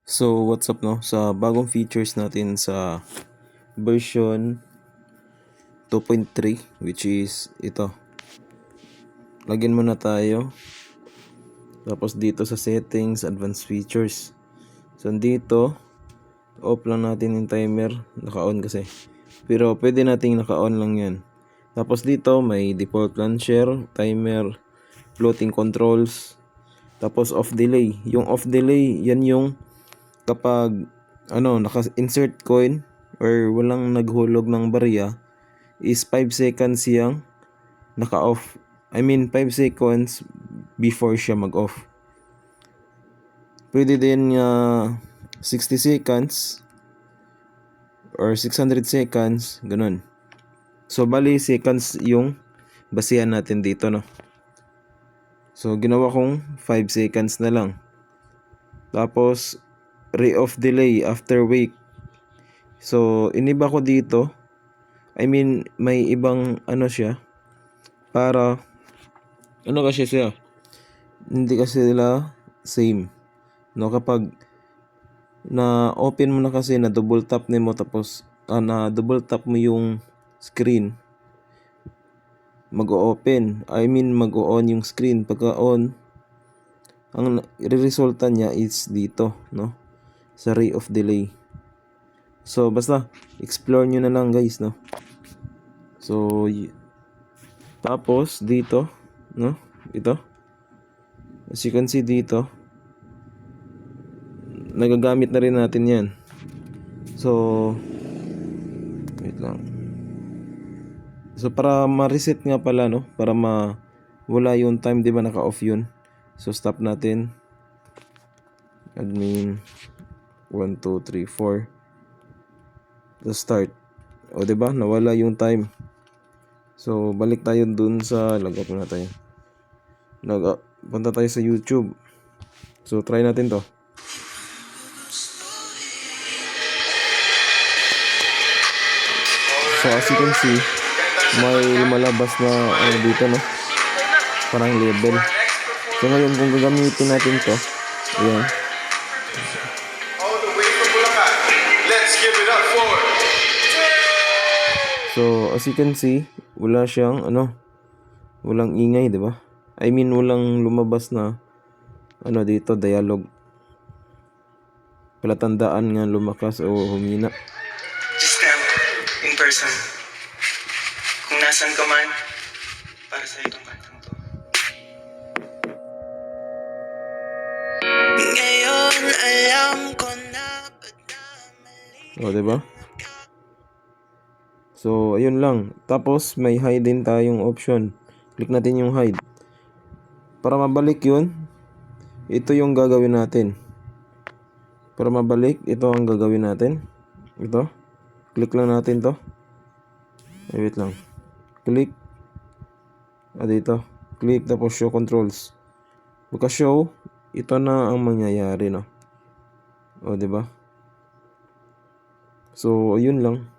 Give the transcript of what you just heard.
So, what's up no? Sa bagong features natin sa version 2.3, which is ito. Lagyan muna tayo. Tapos dito sa settings, advanced features. So, dito, off lang natin yung timer. Naka-on kasi. Pero pwede nating naka-on lang yan. Tapos dito, may default launcher, timer, floating controls. Tapos off delay. Yung off delay, yan yung kapag naka-insert coin or walang naghulog ng barya is 5 seconds yang naka-off. I mean 5 seconds before siya mag-off. Pwede din 60 seconds or 600 seconds, ganun. So bali seconds yung basihan natin dito, no. So ginawa kong 5 seconds na lang. Tapos re-off delay after wake. So iniba ko dito. I mean may ibang siya para kasi siya. Hindi kasi sila same. No, kapag na open mo na kasi na double tap nimo tapos na double tap mo yung screen, mag-o-open. I mean mag-o-on yung screen. Pagka on, ang resulta niya is dito, no? Sa ray of delay. So basta explore nyo na lang guys, no? So tapos dito, no? Ito. As you can see dito, nagagamit na rin natin 'yan. So wait lang. So para ma-reset nga pala, no? Para wala yung time, 'di ba, naka-off 'yun. So stop natin. Admin 1 2 3 4. Let's start. O 'di ba? Nawala yung time. So balik tayo dun sa log-out na tayo. Punta tayo sa YouTube. So try natin 'to. So as you can see, may lumalabas na dito, no? Parang label. So ngayon kung gagamitin natin 'to, ayan. So as you can see, wala siyang walang ingay, 'di ba? I mean walang lumabas na dito dialogue. Palatandaan nga lumakas o humina. Just now, in person. Kung nasan ka man, para sa itong kantang to. Ngayon alam ko na ba't na O, 'di ba? So ayun lang. Tapos may hide din tayong option. Click natin yung hide. Para mabalik 'yun, ito yung gagawin natin. Para mabalik, ito ang gagawin natin. Ito. Click lang natin 'to. Wait lang. Click. Dito. Click tapos show controls. Pagka show, ito na ang mangyayari, no. O, 'di ba? So ayun lang.